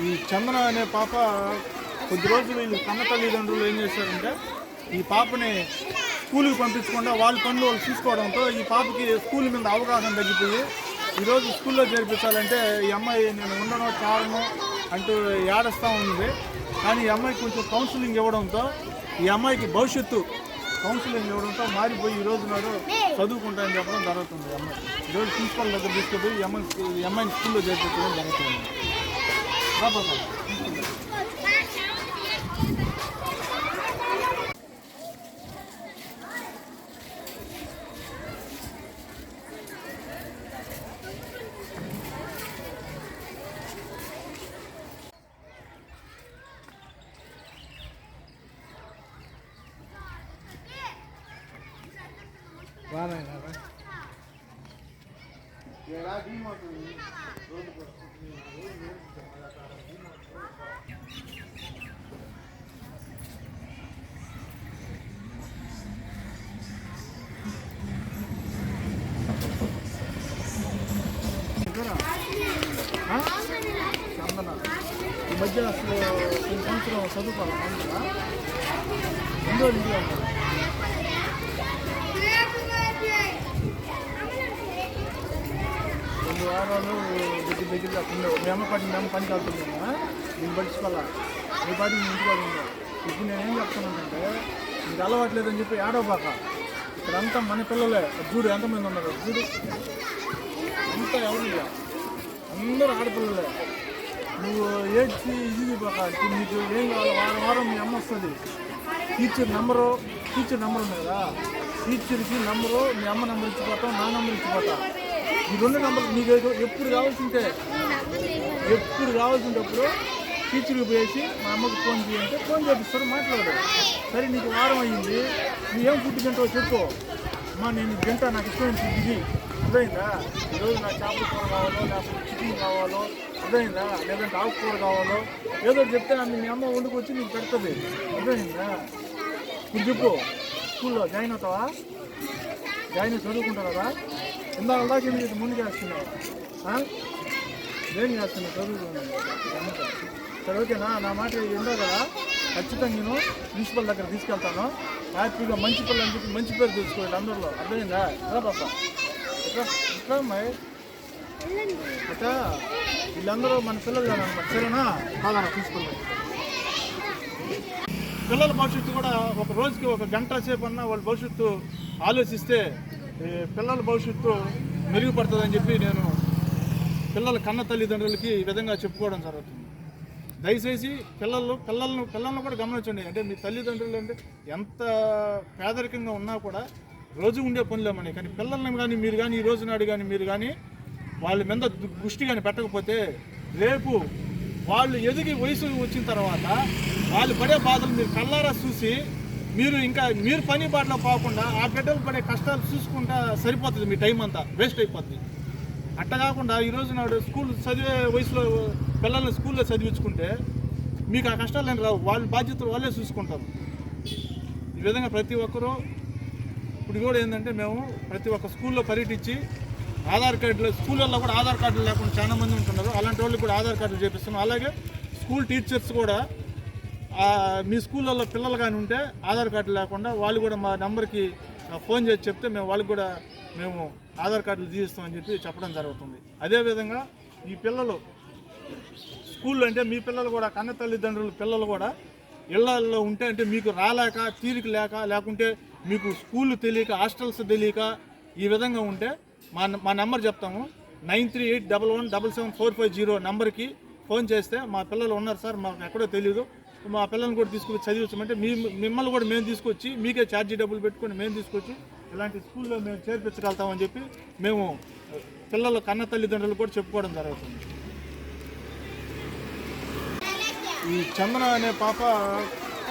ఈ చందన అనే పాప కొద్ది రోజులు వీళ్ళు కన్న తల్లిదండ్రులు ఏం చేశారంటే ఈ పాపని స్కూల్కి పంపించకుండా వాళ్ళ పనులు వాళ్ళు చూసుకోవడంతో ఈ పాపకి స్కూల్ మీద అవగాహన తగ్గిపోయి ఈరోజు స్కూల్లో చేర్పించాలంటే ఈ అమ్మాయి నేను ఉండను కారణం అంటూ ఏడుస్తూ ఉంది. కానీ ఈ అమ్మాయికి కొంచెం కౌన్సిలింగ్ ఇవ్వడంతో ఈ అమ్మాయికి భవిష్యత్తు కౌన్సిలింగ్ ఇవ్వడంతో మారిపోయి ఈరోజు నాడు చదువుకుంటానని చెప్పడం జరుగుతుంది. ఈ అమ్మాయి ఈరోజు ప్రిన్సిపల్ దగ్గర తీసుకుపోయి ఈ అమ్మాయిని స్కూల్లో చేర్పించడం జరుగుతుంది. ఈ మధ్య అసలు కొన్ని సంవత్సరం చదువుకోవాలి రెండో ఇంట్లో ఉంటారు. రెండు వారాలు దగ్గర అక్కడ మీ అమ్మ పని కాకుండా నేను పట్టించుకోవాలా మీ పాటి మీ ఇంటికి ఉందా. ఇప్పుడు నేనేం చెప్తానంటే నీకు అలవాట్లేదని చెప్పి ఏడవబాక. ఇక్కడ అంతా మన పిల్లలే చూడు ఎంతమంది ఉన్నారు చూడు అంతా ఎవరు అందరూ ఆడపిల్లలే. నువ్వు ఏడ్చి ఇది బాక నీకు ఏం కావాలి వారం వారం మీ అమ్మ వస్తుంది. టీచర్ నెంబర్ ఉంది కదా టీచర్కి నెంబరు మీ అమ్మ నెంబర్ ఇచ్చిపోతాం నా నెంబర్ ఇచ్చిపోతా. ఈ రెండు నెంబర్ నీకు ఎప్పుడు కావాల్సింటే అప్పుడు టీచర్కి పోయేసి మా అమ్మకి ఫోన్ చేయంటే ఫోన్ చేపిస్తారు మాట్లాడు. సరే నీకు వారం అయ్యింది నువ్వేం ఫుడ్ తింటావో చెప్పు. అమ్మా నేను తింటా నాకు ఇష్టమైన ఫుడ్ ఇది అర్థమైందా. ఈరోజు నాకు చేపల కూర కావాలో లేకపోతే చికెన్ కావాలో అర్థమైందా లేదంటే ఆకుకూర కావాలో ఏదో చెప్తే మీ అమ్మ వండుకొచ్చి నీకు పెడుతుంది అర్థమైందా. ఇప్పుడు చెప్పు స్కూల్లో జాయిన్ అవుతావా జాయిన్ అయి చదువుకుంటావు కదా. ఇందాక దాకా ఎందుకు ముందు చేస్తున్నావు ఏం చేస్తున్నావు చదువుకున్నాను. సరే ఓకేనా నా మాట ఉండవు కదా ఖచ్చితంగా నేను ప్రిన్సిపల్ దగ్గర తీసుకెళ్తాను. హ్యాపీగా మంచి పిల్లలు అని చెప్పి మంచి పేరు తెచ్చుకోండి అందరిలో అర్థమైందా. రా పాప ఇట్లా అమ్మాయి అట్టా వీళ్ళందరూ మన పిల్లలు అనమాట సరేనా బాగా ప్రిన్సిపల్ పిల్లల భవిష్యత్తు కూడా ఒక రోజుకి ఒక గంట సేపు అన్నా వాళ్ళ భవిష్యత్తు ఆలోచిస్తే పిల్లల భవిష్యత్తు మెరుగుపడుతుందని చెప్పి నేను పిల్లల కన్న తల్లిదండ్రులకి ఈ విధంగా చెప్పుకోవడం జరుగుతుంది. దయచేసి పిల్లలను కూడా గమనించండి. అంటే మీ తల్లిదండ్రులు అంటే ఎంత పేదరికంగా ఉన్నా కూడా రోజు ఉండే పనులేమని కానీ పిల్లల్ని కానీ మీరు కానీ ఈ రోజు నాడు కానీ మీరు కానీ వాళ్ళ మీద దృష్టి కానీ పెట్టకపోతే రేపు వాళ్ళు ఎదిగి వయసు వచ్చిన తర్వాత వాళ్ళు పడే బాధలు మీరు కళ్ళారా చూసి మీరు పని బాటలో పోకుండా ఆ బిడ్డలు పడే కష్టాలు చూసుకుంటా సరిపోతుంది. మీ టైం అంతా వేస్ట్ అయిపోతుంది. అట్లా కాకుండా ఈరోజు నాడు స్కూల్ చదివే వయసులో పిల్లల్ని స్కూల్లో చదివించుకుంటే మీకు ఆ కష్టాలు ఏం రావు. వాళ్ళ బాధ్యతలు వాళ్ళే చూసుకుంటారు. ఈ విధంగా ప్రతి ఒక్కరూ ఇప్పుడు కూడా ఏంటంటే మేము ప్రతి ఒక్క స్కూల్లో పర్యటించి ఆధార్ కార్డులు స్కూళ్ళల్లో కూడా ఆధార్ కార్డులు లేకుండా చాలా మంది ఉంటున్నారు. అలాంటి వాళ్ళకి కూడా ఆధార్ కార్డులు చేపిస్తున్నాం. అలాగే స్కూల్ టీచర్స్ కూడా మీ స్కూళ్ళల్లో పిల్లలు కానీ ఉంటే ఆధార్ కార్డు లేకుండా వాళ్ళు కూడా మా నెంబర్కి ఫోన్ చేసి చెప్తే మేము ఆధార్ కార్డులు తీస్తామని చెప్పి చెప్పడం జరుగుతుంది. అదేవిధంగా ఈ పిల్లలు స్కూల్లో అంటే మీ పిల్లలు కూడా కన్న తల్లిదండ్రుల పిల్లలు కూడా ఇళ్లలో ఉంటే అంటే మీకు రాలేక తీరిక లేకుంటే మీకు స్కూళ్ళు తెలియక హాస్టల్స్ తెలియక ఈ విధంగా ఉంటే మా నెంబర్ చెప్తాము 9381177450 నెంబర్కి ఫోన్ చేస్తే మా పిల్లలు ఉన్నారు సార్ మాకు ఎక్కడో తెలియదు మా పిల్లల్ని కూడా తీసుకొచ్చి చదివించమంటే మిమ్మల్ని కూడా మేము తీసుకొచ్చి మీకే ఛార్జీ డబ్బులు పెట్టుకొని మేము తీసుకొచ్చి ఇలాంటి స్కూల్లో మేము చేర్పించగలుగుతామని చెప్పి మేము పిల్లల కన్న తల్లిదండ్రులు కూడా చెప్పుకోవడం జరుగుతుంది. ఈ చందన అనే పాప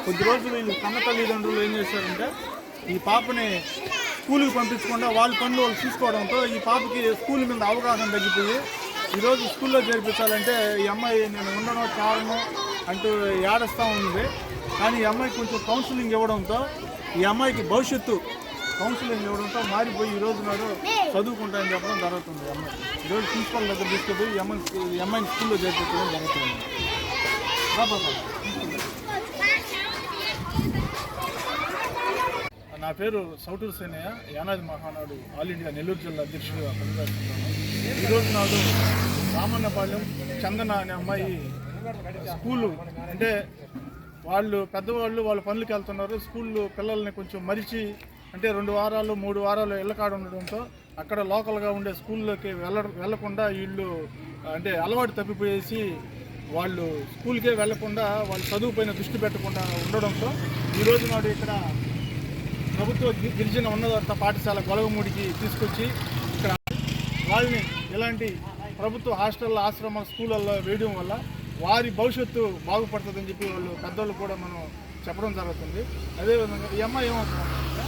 కొద్ది రోజులు వీళ్ళు కన్న తల్లిదండ్రులు ఏం చేశారంటే ఈ పాపని స్కూల్కి పంపించకుండా వాళ్ళ పనులు వాళ్ళు చూసుకోవడంతో ఈ పాపకి స్కూల్ మీద అవగాహన తగ్గిపోయి ఈరోజు స్కూల్లో చేర్పించాలంటే ఈ అమ్మాయి నేను ఉండను కారణం అంటూ ఏడుస్తూ ఉంది. కానీ ఈ అమ్మాయికి కొంచెం కౌన్సిలింగ్ ఇవ్వడంతో ఈ అమ్మాయికి భవిష్యత్తు కౌన్సిలింగ్ ఇవ్వడంతో మారిపోయి ఈరోజు నాడు చదువుకుంటానని చెప్పడం జరుగుతుంది. ఈ అమ్మాయి ఈరోజు ప్రిన్సిపల్ దగ్గర తీసుకుపోయి ఈ అమ్మాయిని స్కూల్లో చేర్పించడం జరుగుతుంది. నా పేరు సౌటూరు సేనయ్య, యానాది మహానాడు ఆల్ ఇండియా నెల్లూరు జిల్లా అధ్యక్షుడిగా పనిచేస్తున్నాను. ఈరోజు నాడు రామన్నపాలెం చందన అనే అమ్మాయి స్కూలు అంటే వాళ్ళు పెద్దవాళ్ళు వాళ్ళ పనులకి వెళ్తున్నారు. స్కూల్లో పిల్లల్ని కొంచెం మరిచి అంటే 2 వారాలు 3 వారాలు ఇళ్ళకాడ ఉండడంతో అక్కడ లోకల్గా ఉండే స్కూల్లోకి వెళ్లకుండా వీళ్ళు అంటే అలవాటు తప్పిపోయేసి వాళ్ళు స్కూల్కే వెళ్లకుండా వాళ్ళు చదువు పైన దృష్టి పెట్టకుండా ఉండడంతో ఈరోజు నాడు ఇక్కడ ప్రభుత్వ గిరిజన ఉన్నత పాఠశాల గొలగమూడికి తీసుకొచ్చి ఇక్కడ వాళ్ళని ఇలాంటి ప్రభుత్వ హాస్టల్ ఆశ్రమ స్కూళ్ళల్లో వేయడం వల్ల వారి భవిష్యత్తు బాగుపడుతుందని చెప్పి వాళ్ళు పెద్దోళ్ళు కూడా మనం చెప్పడం జరుగుతుంది. అదేవిధంగా ఈ అమ్మాయి ఏమవుతుందంటే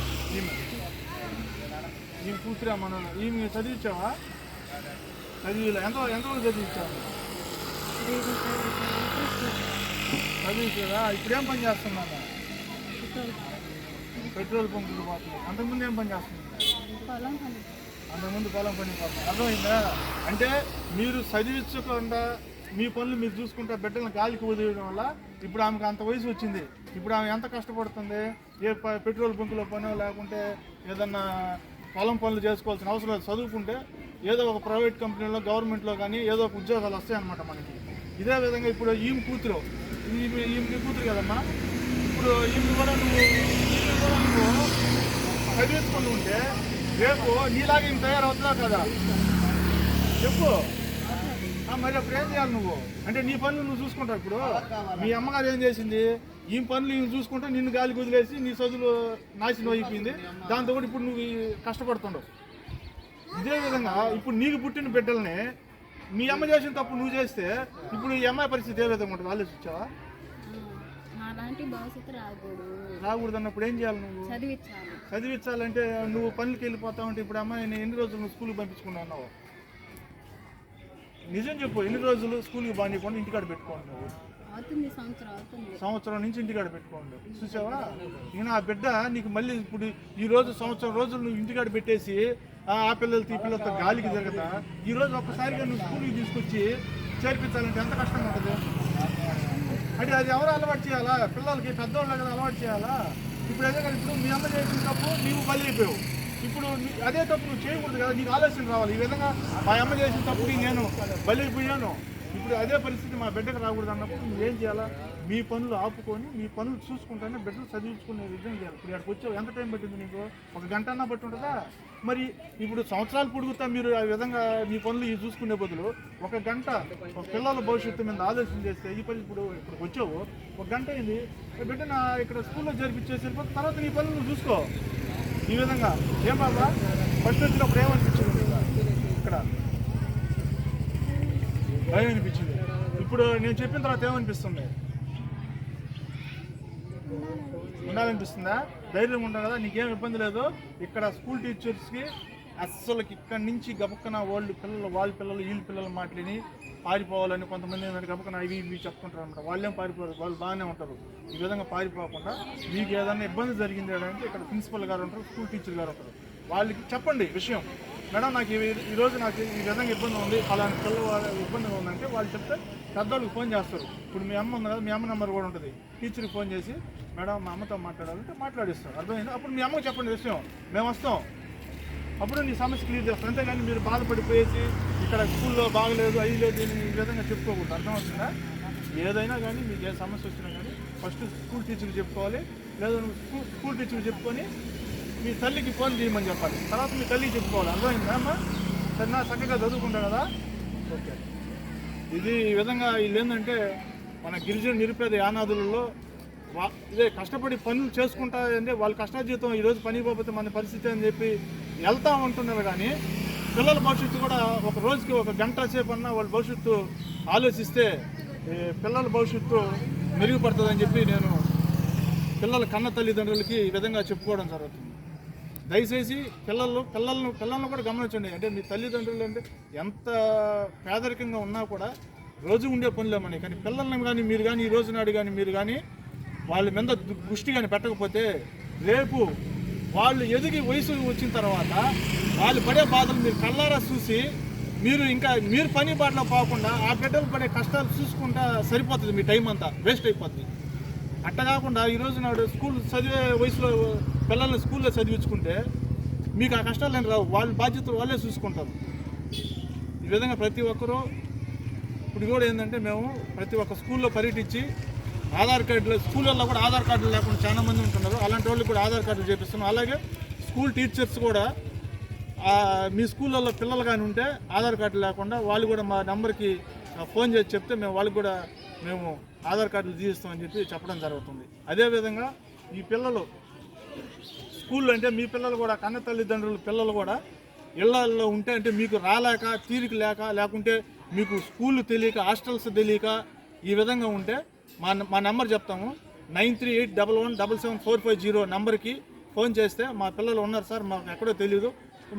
ఈమె కూతురా మనం ఈమె చదివించావా? చదివిలా ఎంతవరకు చదివించావు? చదివించారా? ఇప్పుడేం పని చేస్తున్నా? పెట్రోల్ పంపులు పోతుంది. అంతకుముందు ఏం పని చేస్తుంది? అంతకుముందు పొలం పని పోతుంది. అర్థమైందా? అంటే మీరు చదివించకుండా మీ పనులు మీరు చూసుకుంటే బిడ్డలను గాలికి వదిలేయడం వల్ల ఇప్పుడు ఆమెకు అంత వయసు వచ్చింది. ఇప్పుడు ఆమె ఎంత కష్టపడుతుంది? ఏ పెట్రోల్ బంకులో పనో లేకుంటే ఏదన్నా పొలం పనులు చేసుకోవాల్సిన అవసరం లేదు. చదువుకుంటే ఏదో ఒక ప్రైవేట్ కంపెనీలో గవర్నమెంట్లో కానీ ఏదో ఒక ఉద్యోగాలు వస్తాయన్నమాట మనకి. ఇదే విధంగా ఇప్పుడు ఈమె కూతురు కూతురు కదమ్మా, ఇప్పుడు ఈమె కూడా నువ్వు చదివించుకొని ఉంటే రేపు నీలాగే ఈమె తయారవుతుందా కదా? చెప్పు. మరి అప్పుడు ఏం చేయాలి నువ్వు? అంటే నీ పనులు నువ్వు చూసుకుంటావు. ఇప్పుడు మీ అమ్మగారు ఏం చేసింది? ఈ పనులు ఈమె చూసుకుంటే నిన్ను గాలికి వదిలేసి నీ చదువులు నాశనం అయిపోయింది. దాంతో కూడా ఇప్పుడు నువ్వు కష్టపడుతుండవు. ఇదే విధంగా ఇప్పుడు నీకు పుట్టిన బిడ్డల్ని మీ అమ్మ చేసిన తప్పు నువ్వు చేస్తే ఇప్పుడు ఈ అమ్మాయి పరిస్థితి ఏ విధంగా ఉంటుంది ఆలోచించావా? రాకూడదు అన్నప్పుడు ఏం చేయాలి? నువ్వు చదివించాలంటే నువ్వు పనులకి వెళ్ళిపోతావు. అంటే ఇప్పుడు అమ్మాయిని ఎన్ని రోజులు నువ్వు స్కూల్కి పంపించుకున్నావు? నిజం చెప్పు, ఎన్ని రోజులు స్కూల్కి బానివ్వకుండా ఇంటికాడ పెట్టుకోండి? నువ్వు సంవత్సరం నుంచి ఇంటికాడ పెట్టుకోండి. చూసావా? నేను ఆ బిడ్డ నీకు మళ్ళీ ఇప్పుడు ఈ రోజు సంవత్సరం రోజులు నువ్వు ఇంటికాడ పెట్టేసి ఆ పిల్లలతో ఈ పిల్లలతో గాలికి జరుగుతా ఈ రోజు ఒక్కసారిగా నువ్వు స్కూల్కి తీసుకొచ్చి చేర్పించాలంటే ఎంత కష్టంగా ఉంటుంది? అంటే అది ఎవరు అలవాటు చేయాలా? పిల్లలకి పెద్దవాళ్ళు కదా అలవాటు చేయాలా? ఇప్పుడు అదే కదా, ఇప్పుడు మీ అమ్మ చేసిన తప్పు నీవు బలి అయిపోయావు. ఇప్పుడు అదే తప్పు నువ్వు చేయకూడదు కదా, నీకు ఆలోచన రావాలి. ఈ విధంగా మా అమ్మ చేసిన తప్పుకి నేను బలి అయిపోయాను, ఇప్పుడు అదే పరిస్థితి మా బిడ్డకు రాకూడదు అన్నప్పుడు నువ్వు ఏం చేయాలా? మీ పనులు ఆపుకొని మీ పనులు చూసుకుంటేనే బిడ్డలు చదివించుకునే విధంగా చేయాలి. ఇప్పుడు అక్కడికి వచ్చావు, ఎంత టైం పట్టింది నీకు? 1 గంట అన్నా పట్టి ఉంటుందా? మరి ఇప్పుడు సంవత్సరాలు పొడుగుతా మీరు ఆ విధంగా మీ పనులు ఇవి చూసుకునే బదులు 1 గంట ఒక పిల్లల భవిష్యత్తు మీద ఆలోచన చేస్తే ఈ పని ఇప్పుడు వచ్చావు 1 గంట అయింది, బిడ్డన ఇక్కడ స్కూల్లో జరిపించేసి తర్వాత నీ పనులు నువ్వు చూసుకో. ఈ విధంగా ఏం బాబా ఫస్ట్ వచ్చినప్పుడు ఏమనిపించింది? ఇక్కడ భయం అనిపించింది. ఇప్పుడు నేను చెప్పిన తర్వాత ఏమనిపిస్తుంది? ఉండాలనిపిస్తుందా? ధైర్యం ఉండాలి కదా, నీకేం ఇబ్బంది లేదు. ఇక్కడ స్కూల్ టీచర్స్కి అస్సలు ఇక్కడి నుంచి గబక్కన వాళ్ళ పిల్లలు వీళ్ళ పిల్లలు మాట్లాడి పారిపోవాలని కొంతమంది ఏంటంటే గబక్కన ఇవి చెప్పుకుంటారు అనమాట. వాళ్ళేం పారిపోరు, వాళ్ళు బాగానే ఉంటారు. ఈ విధంగా పారిపోకుండా మీకు ఏదైనా ఇబ్బంది జరిగింది అంటే ఇక్కడ ప్రిన్సిపల్ గారు ఉంటారు, స్కూల్ టీచర్ గారు ఉంటారు. వాళ్ళకి చెప్పండి విషయం, మేడం నాకు ఈరోజు నాకు ఈ విధంగా ఇబ్బంది ఉంది, అలాంటి పిల్లలు ఇబ్బందిగా ఉందంటే వాళ్ళు చెప్తే పెద్దవాళ్ళకి ఫోన్ చేస్తారు. ఇప్పుడు మీ అమ్మ ఉంది కదా, మీ అమ్మ నెంబర్ కూడా ఉంటుంది. టీచర్కి ఫోన్ చేసి మేడం మా అమ్మతో మాట్లాడాలంటే మాట్లాడిస్తారు. అర్థమైంది? అప్పుడు మీ అమ్మకి చెప్పండి విషయం, మేము వస్తాం, అప్పుడు నీ సమస్య క్లియర్ చేస్తాం. అంతేగాని మీరు బాధపడిపోయేసి ఇక్కడ స్కూల్లో బాగలేదు అయ్యి లేదు ఈ విధంగా చెప్పుకోకూడదు. అర్థమవుతుందా? ఏదైనా కానీ మీకు ఏ సమస్య వచ్చినా కానీ ఫస్ట్ స్కూల్ టీచర్కి చెప్పుకోవాలి, లేదా స్కూల్ టీచర్కి చెప్పుకొని మీ తల్లికి ఫోన్ చేయమని చెప్పాలి. తర్వాత మీ తల్లికి చెప్పుకోవాలి. అర్థమైందా అమ్మా? సరేనా? చక్కగా చదువుకుంటారు కదా, ఓకే. ఇది ఈ విధంగా వీళ్ళు ఏంటంటే మన గిరిజన నిరుపేద యానాదులలో ఇదే కష్టపడి పనులు చేసుకుంటా అంటే వాళ్ళ కష్టాజీతం ఈరోజు పని పోతే మన పరిస్థితి అని చెప్పి వెళ్తా ఉంటున్నారు. కానీ పిల్లల భవిష్యత్తు కూడా ఒక రోజుకి 1 గంట సేపు అన్నా వాళ్ళ భవిష్యత్తు ఆలోచిస్తే పిల్లల భవిష్యత్తు మెరుగుపడుతుందని చెప్పి నేను పిల్లల కన్న తల్లిదండ్రులకి ఈ విధంగా చెప్పుకోవడం జరుగుతుంది. దయచేసి పిల్లలను కూడా గమనించండి. అంటే మీ తల్లిదండ్రులు అంటే ఎంత పేదరికంగా ఉన్నా కూడా రోజు ఉండే పనులేమని, కానీ పిల్లల్ని కానీ మీరు కానీ ఈ రోజు నాడు కానీ మీరు కానీ వాళ్ళ మీద దృష్టి కానీ పెట్టకపోతే రేపు వాళ్ళు ఎదిగి వయసు వచ్చిన తర్వాత వాళ్ళు పడే బాధలు మీరు కళ్ళారా చూసి మీరు పని బాటలో పోకుండా ఆ బిడ్డలు పడే కష్టాలు చూసుకుంటా సరిపోతుంది, మీ టైం అంతా వేస్ట్ అయిపోతుంది. అట్ట కాకుండా ఈరోజు నాడు స్కూల్ చదివే వయసులో పిల్లల్ని స్కూల్లో చదివించుకుంటే మీకు ఆ కష్టాలు ఏం రావు, వాళ్ళ బాధ్యతలు వాళ్ళే చూసుకుంటారు. ఈ విధంగా ప్రతి ఒక్కరూ ఇప్పుడు కూడా ఏంటంటే మేము ప్రతి ఒక్క స్కూల్లో పర్యటించి ఆధార్ కార్డులు, స్కూళ్ళల్లో కూడా ఆధార్ కార్డులు లేకుండా చాలా మంది ఉంటున్నారు, అలాంటి వాళ్ళకి కూడా ఆధార్ కార్డులు చేపిస్తున్నాం. అలాగే స్కూల్ టీచర్స్ కూడా మీ స్కూళ్ళల్లో పిల్లలు కానీ ఉంటే ఆధార్ కార్డు లేకుండా వాళ్ళు కూడా మా నెంబర్కి ఫోన్ చేసి చెప్తే వాళ్ళకి కూడా మేము ఆధార్ కార్డులు తీస్తామని చెప్పడం జరుగుతుంది. అదేవిధంగా ఈ పిల్లలు స్కూల్లో అంటే మీ పిల్లలు కూడా కన్న తల్లిదండ్రుల పిల్లలు కూడా ఇళ్లలో ఉంటే అంటే మీకు రాలేక తీరిక లేకుంటే మీకు స్కూళ్ళు తెలియక హాస్టల్స్ తెలియక ఈ విధంగా ఉంటే మా నెంబర్ చెప్తాము, 9381177450 నెంబర్కి ఫోన్ చేస్తే మా పిల్లలు ఉన్నారు సార్, మాకు ఎక్కడో తెలియదు,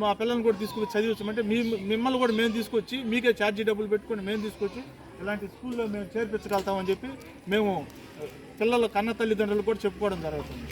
మా పిల్లల్ని కూడా తీసుకొచ్చి చదివించమంటే మిమ్మల్ని కూడా మేము తీసుకొచ్చి మీకే ఛార్జీ డబ్బులు పెట్టుకొని మేము తీసుకొచ్చి ఇలాంటి స్కూల్లో మేము చేర్పించగలుగుతామని చెప్పి మేము పిల్లల కన్న తల్లిదండ్రులు కూడా చెప్పుకోవడం జరుగుతుంది.